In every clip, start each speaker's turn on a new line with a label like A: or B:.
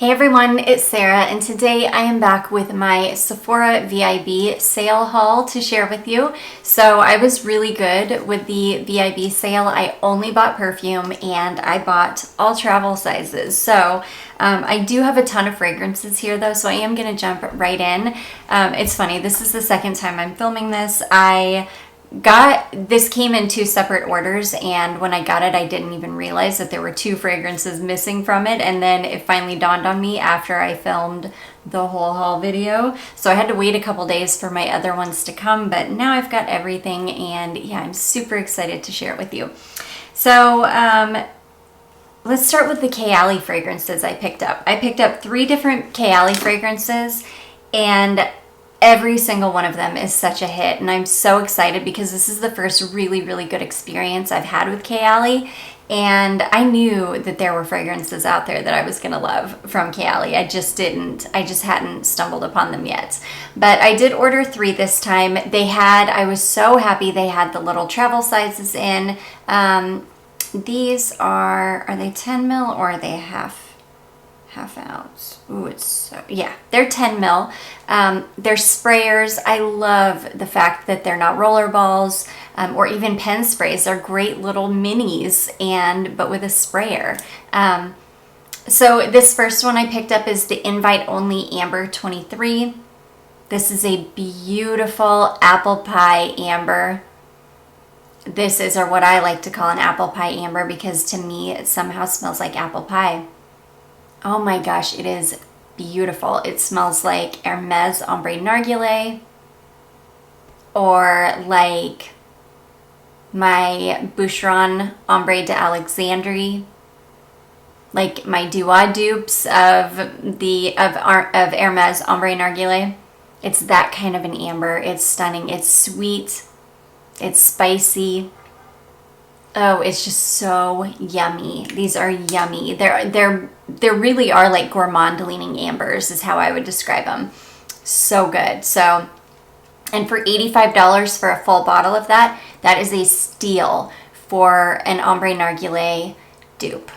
A: Hey everyone, it's Sarah, and today I am back with my Sephora VIB sale haul to share with you. So I was really good with the VIB sale. I only bought perfume and I bought all travel sizes. So I do have a ton of fragrances here though, so I am going to jump right in. It's funny, this is the second time I'm filming this. This came in two separate orders, and when I got it I didn't even realize that there were two fragrances missing from it, and then it finally dawned on me after I filmed the whole haul video. So I had to wait a couple days for my other ones to come, but now I've got everything, and yeah, I'm super excited to share it with you. So let's start with the Kayali fragrances I picked up. I picked up 3 different Kayali fragrances, and every single one of them is such a hit, and I'm so excited because this is the first really good experience I've had with Kayali, and I knew that there were fragrances out there that I was gonna love from Kayali. I just hadn't stumbled upon them yet. But I did order 3 this time. I was so happy they had the little travel sizes in. These are they 10 ml or are they half ounce? Ooh, they're 10 ml. They're sprayers. I love the fact that they're not roller balls or even pen sprays. They're great little minis, but with a sprayer. So this first one I picked up is the Invite Only Amber 23. This is a beautiful apple pie amber. This is what I like to call an apple pie amber because to me it somehow smells like apple pie. Oh my gosh, it is beautiful. It smells like Hermes Ombre Narguilé, or like my Boucheron Ombre d'Alexandrie, like my Dua dupes of Hermes Ombre Narguilé. It's that kind of an amber. It's stunning. It's sweet. It's spicy. Oh, it's just so yummy. These are yummy. They really are like gourmand leaning ambers is how I would describe them. So good. So, and for $85 for a full bottle of that is a steal for an Ombre Narguilé dupe,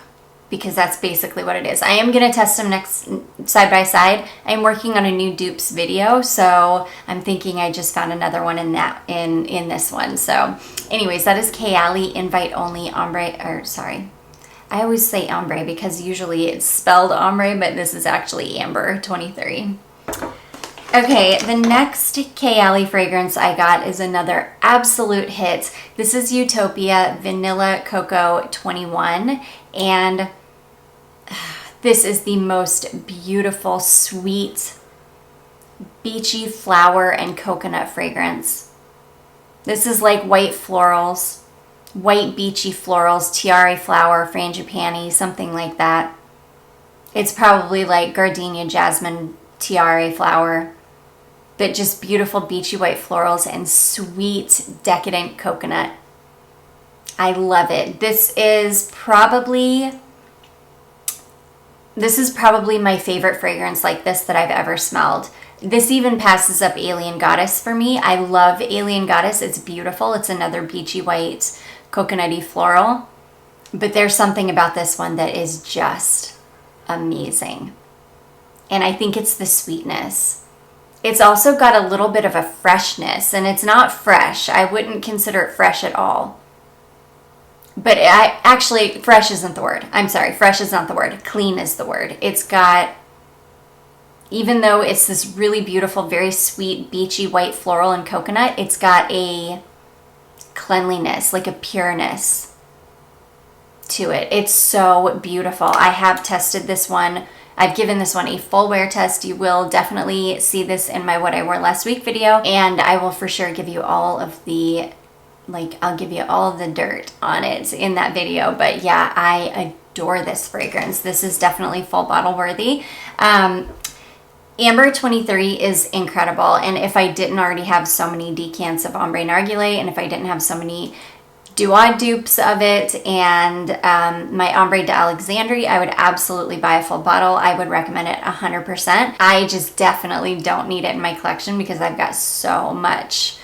A: because that's basically what it is. I am going to test them next side by side. I'm working on a new dupes video, so I'm thinking I just found another one in this one. So anyways, that is Kayali Invite Only Ombre, I always say ombre because usually it's spelled ombre, but this is actually Amber 23. Okay, the next Kayali fragrance I got is another absolute hit. This is Utopia Vanilla Coco 21, and this is the most beautiful, sweet, beachy flower and coconut fragrance. This is like white florals, white beachy florals, tiare flower, frangipani, something like that. It's probably like Gardenia Jasmine tiare flower, but just beautiful beachy white florals and sweet, decadent coconut. I love it. This is probably my favorite fragrance like this that I've ever smelled. This even passes up Alien Goddess for me. I love Alien Goddess. It's beautiful. It's another beachy white, coconutty floral. But there's something about this one that is just amazing. And I think it's the sweetness. It's also got a little bit of a freshness, and it's not fresh. I wouldn't consider it fresh at all. But fresh isn't the word. I'm sorry, fresh is not the word. Clean is the word. It's got, even though it's this really beautiful, very sweet, beachy white floral and coconut, it's got a cleanliness, like a pureness to it. It's so beautiful. I have tested this one. I've given this one a full wear test. You will definitely see this in my What I Wore Last Week video, and I will for sure give you all of the I'll give you all of the dirt on it in that video. But yeah, I adore this fragrance. This is definitely full bottle worthy. Amber 23 is incredible, and if I didn't already have so many decants of Ombre Narguilé, and if I didn't have so many Dua dupes of it, and my Ombre d'Alexandrie, I would absolutely buy a full bottle. I would recommend it 100%. I just definitely don't need it in my collection because I've got so much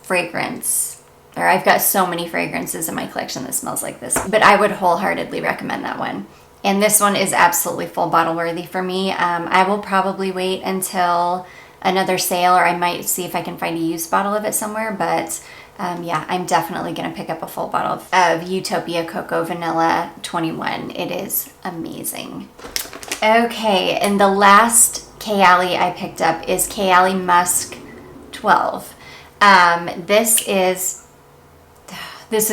A: fragrance, or I've got so many fragrances in my collection that smells like this. But I would wholeheartedly recommend that one. And this one is absolutely full bottle worthy for me. I will probably wait until another sale, or I might see if I can find a used bottle of it somewhere. But yeah, I'm definitely going to pick up a full bottle of Utopia Coco Vanilla 21. It is amazing. Okay, and the last Kayali I picked up is Kayali Musk 12. This is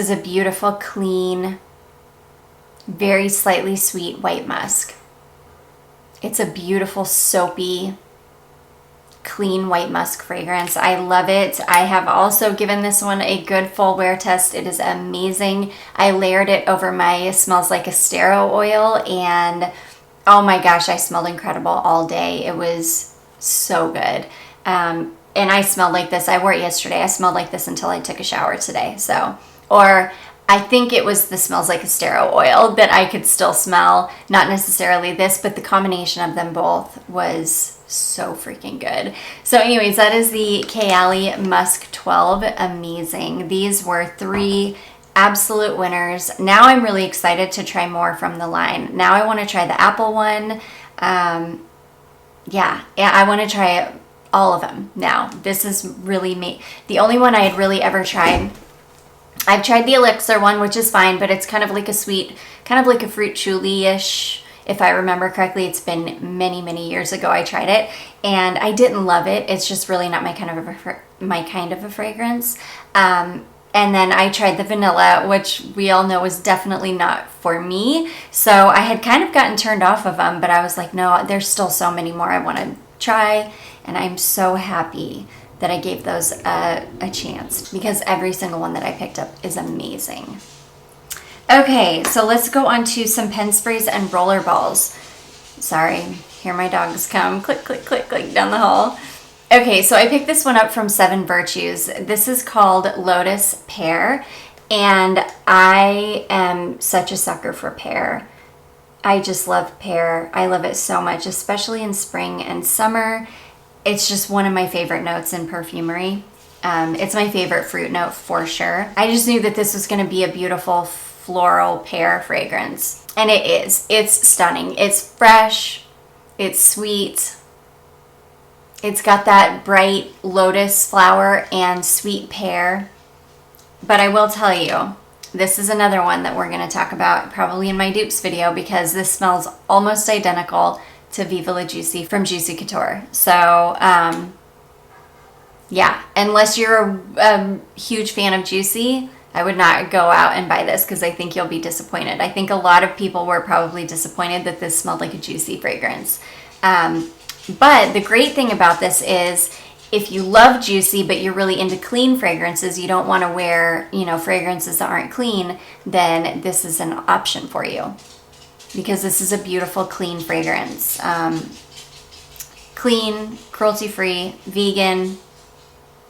A: a beautiful, clean, very slightly sweet white musk. It's a beautiful, soapy, clean white musk fragrance. I love it. I have also given this one a good full wear test. It is amazing. I layered it over my Smells Like a Stero oil, and oh my gosh, I smelled incredible all day. It was so good. And I smelled like this. I wore it yesterday. I smelled like this until I took a shower today. Or I think it was the Smells Like a Stero oil that I could still smell. Not necessarily this, but the combination of them both was so freaking good. So anyways, that is the Kayali Musk 12. Amazing. These were 3 absolute winners. Now I'm really excited to try more from the line. Now I want to try the apple one. Yeah, I want to try all of them now. This is really me. The only one I had really ever tried, I've tried the elixir one, which is fine, but it's kind of like a sweet, kind of like a fruit chouli-ish. If I remember correctly, it's been many, many years ago I tried it, and I didn't love it. It's just really not my kind of a fragrance. And then I tried the vanilla, which we all know is definitely not for me. So I had kind of gotten turned off of them, but I was like, no, there's still so many more I want to try, and I'm so happy that I gave those a chance, because every single one that I picked up is amazing. Okay, so let's go on to some pen sprays and roller balls. Sorry, here my dogs come. Click, click, click, click down the hall. Okay, so I picked this one up from Seven Virtues. This is called Lotus Pear, and I am such a sucker for pear. I just love pear. I love it so much, especially in spring and summer. It's just one of my favorite notes in perfumery. It's my favorite fruit note for sure. I just knew that this was going to be a beautiful floral pear fragrance. And it is. It's stunning. It's fresh. It's sweet. It's got that bright lotus flower and sweet pear. But I will tell you, this is another one that we're going to talk about probably in my dupes video, because this smells almost identical to Viva La Juicy from Juicy Couture. So, yeah, unless you're a huge fan of Juicy, I would not go out and buy this, because I think you'll be disappointed. I think a lot of people were probably disappointed that this smelled like a Juicy fragrance. But the great thing about this is, if you love Juicy but you're really into clean fragrances, you don't want to wear, fragrances that aren't clean, then this is an option for you, because this is a beautiful, clean fragrance. Clean, cruelty-free, vegan,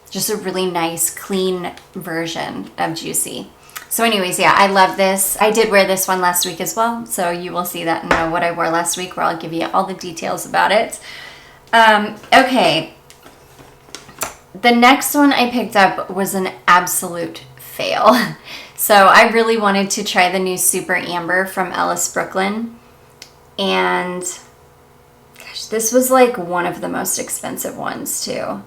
A: just a really nice, clean version of Juicy. So anyways, yeah, I love this. I did wear this one last week as well, so you will see that in what I wore last week, where I'll give you all the details about it. Okay. The next one I picked up was an absolute fail. So I really wanted to try the new Super Amber from Ellis Brooklyn. And gosh, this was like one of the most expensive ones too.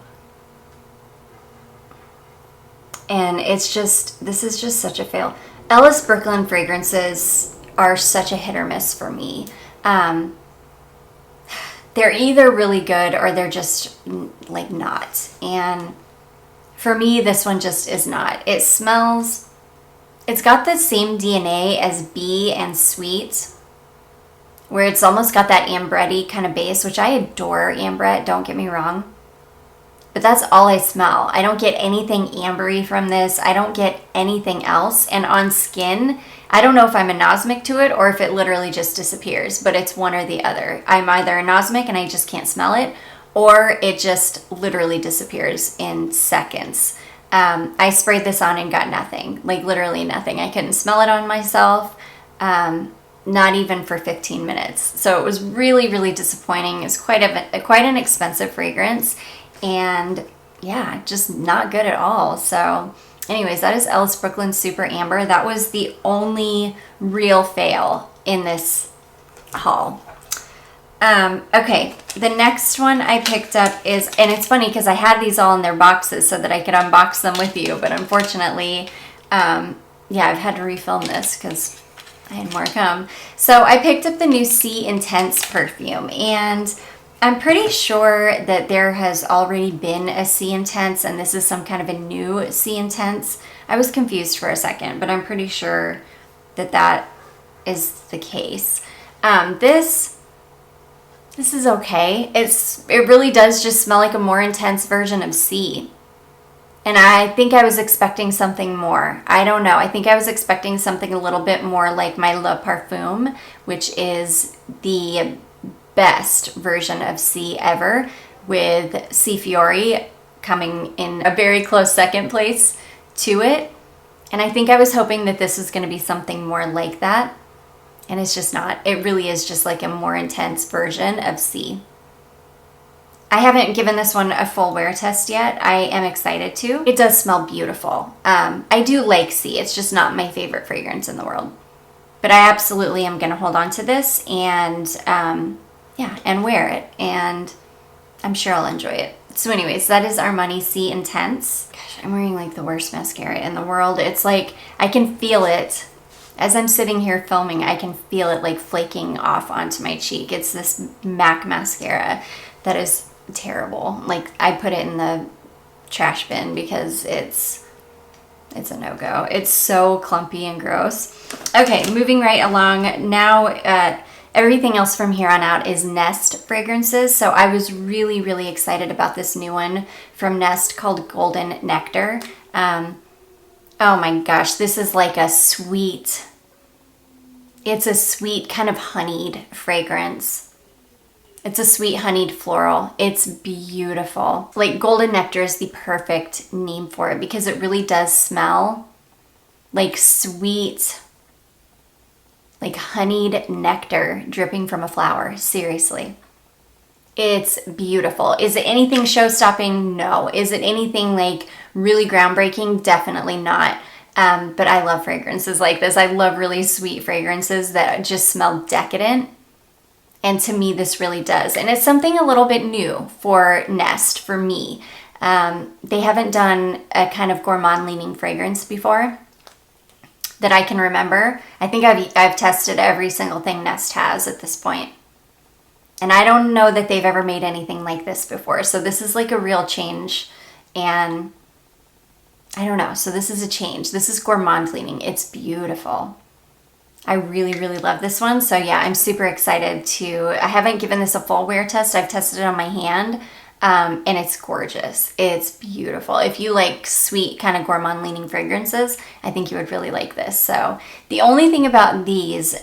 A: And this is just such a fail. Ellis Brooklyn fragrances are such a hit or miss for me. They're either really good or they're just like not. And for me, this one just is not. It's got the same DNA as Bee and Sweet, where it's almost got that ambretty kind of base, which I adore ambret, don't get me wrong. But that's all I smell. I don't get anything ambery from this. I don't get anything else. And on skin, I don't know if I'm anosmic to it or if it literally just disappears, but it's one or the other. I'm either anosmic and I just can't smell it, or it just literally disappears in seconds. I sprayed this on and got nothing, like literally nothing. I couldn't smell it on myself, not even for 15 minutes. So it was really, really disappointing. It's quite an expensive fragrance, and yeah, just not good at all. So anyways, that is Ellis Brooklyn Super Amber. That was the only real fail in this haul. Okay, the next one I picked up is, and it's funny because I had these all in their boxes so that I could unbox them with you, but unfortunately, yeah, I've had to refilm this because I had more come. So I picked up the new C Intense perfume, and I'm pretty sure that there has already been a C Intense, and this is some kind of a new C Intense. I was confused for a second, but I'm pretty sure that that is the case. This is okay. It really does just smell like a more intense version of C. And I think I was expecting something more. I don't know. I think I was expecting something a little bit more like my Le Parfum, which is the best version of C ever, with C Fiori coming in a very close second place to it. And I think I was hoping that this was going to be something more like that. And it's just not. It really is just like a more intense version of C. I haven't given this one a full wear test yet. I am excited to. It does smell beautiful. I do like C. It's just not my favorite fragrance in the world. But I absolutely am going to hold on to this and, yeah, and wear it. And I'm sure I'll enjoy it. So anyways, that is Armani C Intense. Gosh, I'm wearing like the worst mascara in the world. It's like, I can feel it. As I'm sitting here filming, I can feel it like flaking off onto my cheek. It's this MAC mascara that is terrible. Like, I put it in the trash bin because it's a no-go. It's so clumpy and gross. Okay, moving right along. Now, everything else from here on out is Nest fragrances. So I was really, really excited about this new one from Nest called Golden Nectar. Oh my gosh, this is like a sweet, it's a sweet kind of honeyed fragrance. It's a sweet honeyed floral. It's beautiful. Like, Golden Nectar is the perfect name for it because it really does smell like sweet, like honeyed nectar dripping from a flower. Seriously. It's beautiful. Is it anything show-stopping? No. Is it anything like really groundbreaking? Definitely not. But I love fragrances like this. I love really sweet fragrances that just smell decadent. And to me, this really does. And it's something a little bit new for Nest, for me. They haven't done a kind of gourmand-leaning fragrance before that I can remember. I think I've tested every single thing Nest has at this point. And I don't know that they've ever made anything like this before. So this is like a real change. And I don't know. So this is a change. This is gourmand leaning. It's beautiful. I really, really love this one. So yeah, I'm super excited to, I haven't given this a full wear test. I've tested it on my hand. And it's gorgeous. It's beautiful. If you like sweet kind of gourmand leaning fragrances, I think you would really like this. So the only thing about these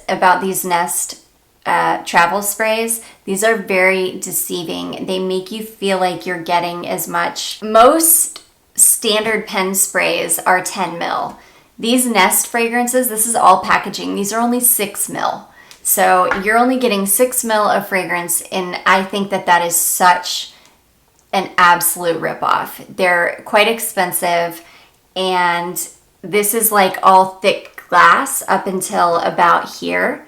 A: Nest travel sprays, these are very deceiving. They make you feel like you're getting as much. Most standard pen sprays are 10 mil. These Nest fragrances, this is all packaging. These are only 6 mil. So you're only getting 6 mil of fragrance, and I think that that is such an absolute ripoff. They're quite expensive, and this is like all thick glass up until about here.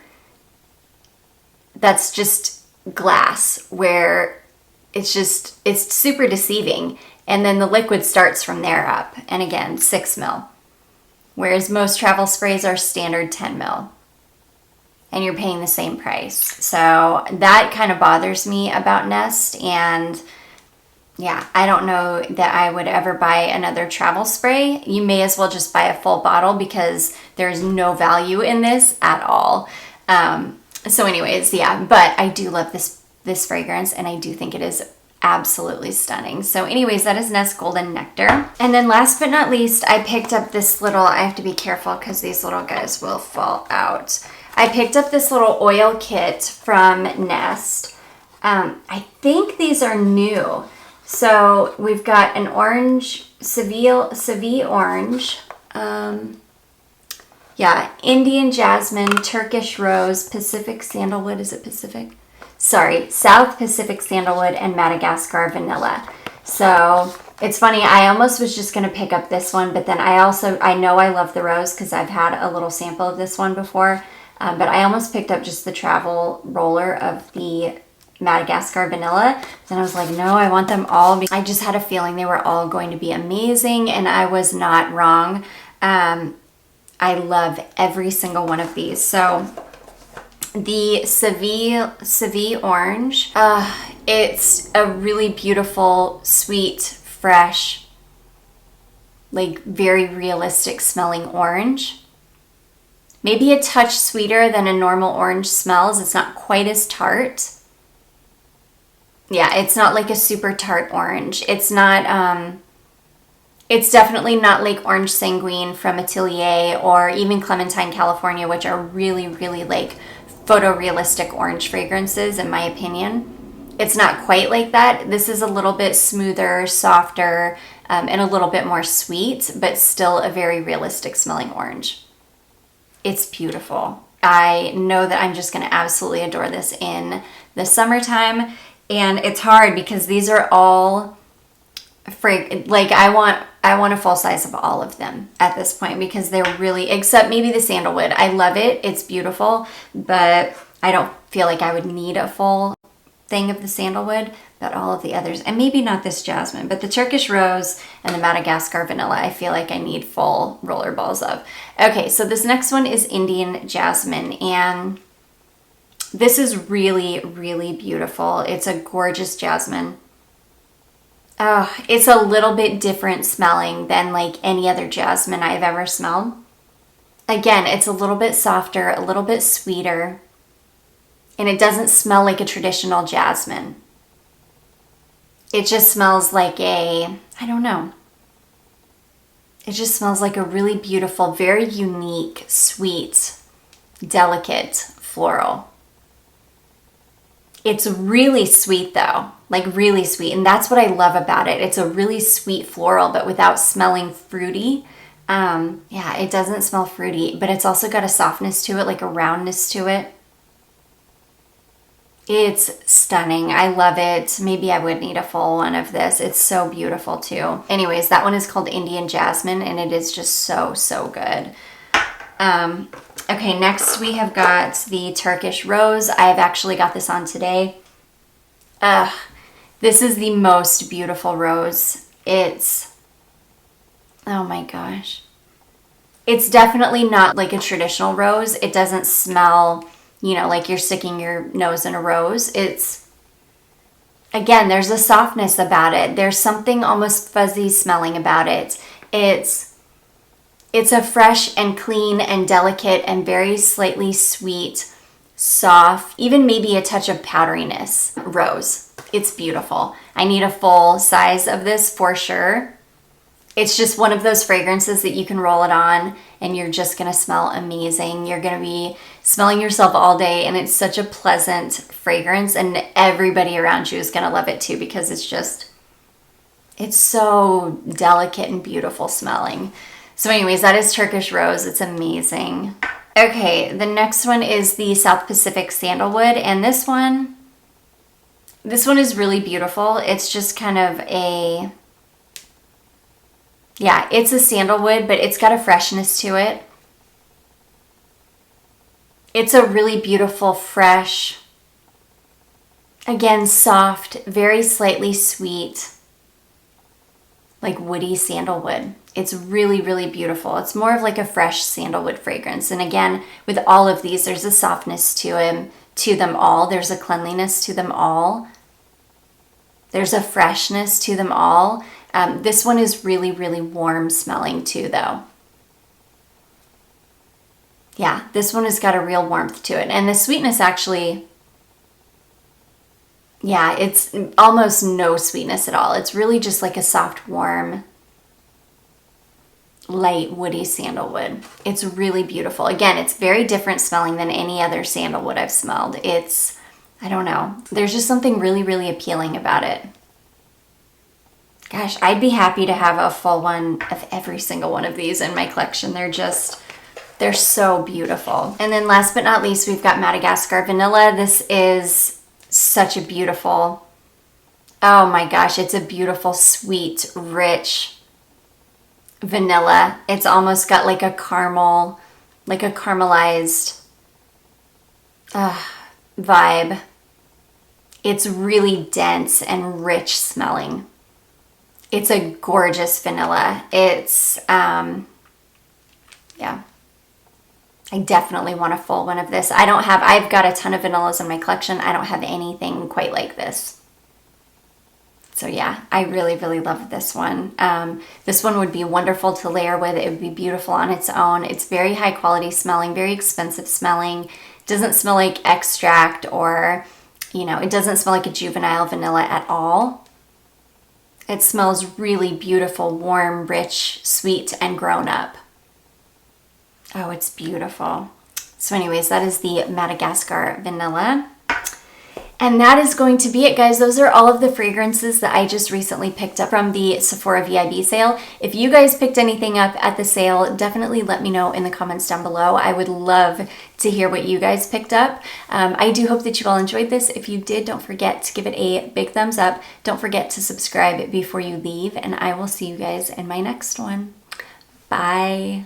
A: That's just glass, where it's super deceiving. And then the liquid starts from there up. And again, 6 mil. Whereas most travel sprays are standard 10 mil. And you're paying the same price. So that kind of bothers me about Nest. And yeah, I don't know that I would ever buy another travel spray. You may as well just buy a full bottle because there's no value in this at all. So anyways, yeah, but I do love this fragrance, and I do think it is absolutely stunning. So anyways, that is Nest Golden Nectar. And then last but not least, I picked up this little, I have to be careful because these little guys will fall out. I picked up this little oil kit from Nest. I think these are new. So we've got an orange, Seville orange, yeah, Indian jasmine, Turkish rose, Pacific sandalwood. Is it Pacific? Sorry, South Pacific sandalwood, and Madagascar vanilla. So it's funny, I almost was just going to pick up this one, but then I know I love the rose because I've had a little sample of this one before. But I almost picked up just the travel roller of the Madagascar vanilla. Then I was like, no, I want them all. I just had a feeling they were all going to be amazing, and I was not wrong. I love every single one of these. So the Seville orange, it's a really beautiful, sweet, fresh, like very realistic smelling orange. Maybe a touch sweeter than a normal orange smells. It's not quite as tart. Yeah, it's not like a super tart orange. It's not, it's definitely not like Orange Sanguine from Atelier or even Clementine, California, which are really, really like photorealistic orange fragrances, in my opinion. It's not quite like that. This is a little bit smoother, softer, and a little bit more sweet, but still a very realistic smelling orange. It's beautiful. I know that I'm just going to absolutely adore this in the summertime. And it's hard because these are all like I want a full size of all of them at this point because they're really, except maybe the Sandalwood. I love it. It's beautiful, but I don't feel like I would need a full thing of the Sandalwood, but all of the others, and maybe not this Jasmine, but the Turkish Rose and the Madagascar Vanilla, I feel like I need full roller balls of. Okay, so this next one is Indian Jasmine, and this is really, really beautiful. It's a gorgeous jasmine. Oh, it's a little bit different smelling than like any other jasmine I've ever smelled. Again, it's a little bit softer, a little bit sweeter, and it doesn't smell like a traditional jasmine. It just smells like I don't know. It just smells like a really beautiful, very unique, sweet, delicate floral. It's really sweet though, like really sweet. And that's what I love about it. It's a really sweet floral, but without smelling fruity. Yeah, it doesn't smell fruity, but it's also got a softness to it, like a roundness to it. It's stunning. I love it. Maybe I would need a full one of this. It's so beautiful too. Anyways, that one is called Indian Jasmine, and it is just so, so good. Okay, next we have got the Turkish Rose. I have actually got this on today. This is the most beautiful rose. It's, oh my gosh. It's definitely not like a traditional rose. It doesn't smell, you know, like you're sticking your nose in a rose. It's, again, there's a softness about it. There's something almost fuzzy smelling about it. It's a fresh and clean and delicate and very slightly sweet, soft, even maybe a touch of powderiness rose. It's beautiful. I need a full size of this for sure. It's just one of those fragrances that you can roll it on and you're just going to smell amazing. You're going to be smelling yourself all day, and it's such a pleasant fragrance, and everybody around you is going to love it too because it's so delicate and beautiful smelling. So anyways, that is Turkish Rose. It's amazing. Okay, the next one is the South Pacific Sandalwood, and this one is really beautiful. It's just kind of a, yeah, it's a sandalwood, but it's got a freshness to it. It's a really beautiful, fresh, again, soft, very slightly sweet, like woody sandalwood. It's really, really beautiful. It's more of like a fresh sandalwood fragrance. And again, with all of these, there's a softness to them all. There's a cleanliness to them all. There's a freshness to them all. This one is really, really warm smelling too, though. Yeah, this one has got a real warmth to it. And the sweetness actually, yeah, it's almost no sweetness at all. It's really just like a soft, warm, light, woody sandalwood. It's really beautiful. Again, it's very different smelling than any other sandalwood I've smelled. It's, I don't know. There's just something really, really appealing about it. Gosh, I'd be happy to have a full one of every single one of these in my collection. They're so beautiful. And then last but not least, we've got Madagascar Vanilla. This is such a beautiful, oh my gosh, it's a beautiful, sweet, rich vanilla. It's almost got like a caramel, like a caramelized VIB. It's really dense and rich smelling. It's a gorgeous vanilla. It's, yeah. I definitely want a full one of this. I've got a ton of vanillas in my collection. I don't have anything quite like this. So yeah, I really, really love this one. This one would be wonderful to layer with. It would be beautiful on its own. It's very high quality smelling, very expensive smelling. It doesn't smell like extract or, you know, it doesn't smell like a juvenile vanilla at all. It smells really beautiful, warm, rich, sweet, and grown up. Oh, it's beautiful. So anyways, that is the Madagascar vanilla. And that is going to be it, guys. Those are all of the fragrances that I just recently picked up from the Sephora VIB sale. If you guys picked anything up at the sale, definitely let me know in the comments down below. I would love to hear what you guys picked up. I do hope that you all enjoyed this. If you did, don't forget to give it a big thumbs up. Don't forget to subscribe before you leave, and I will see you guys in my next one. Bye.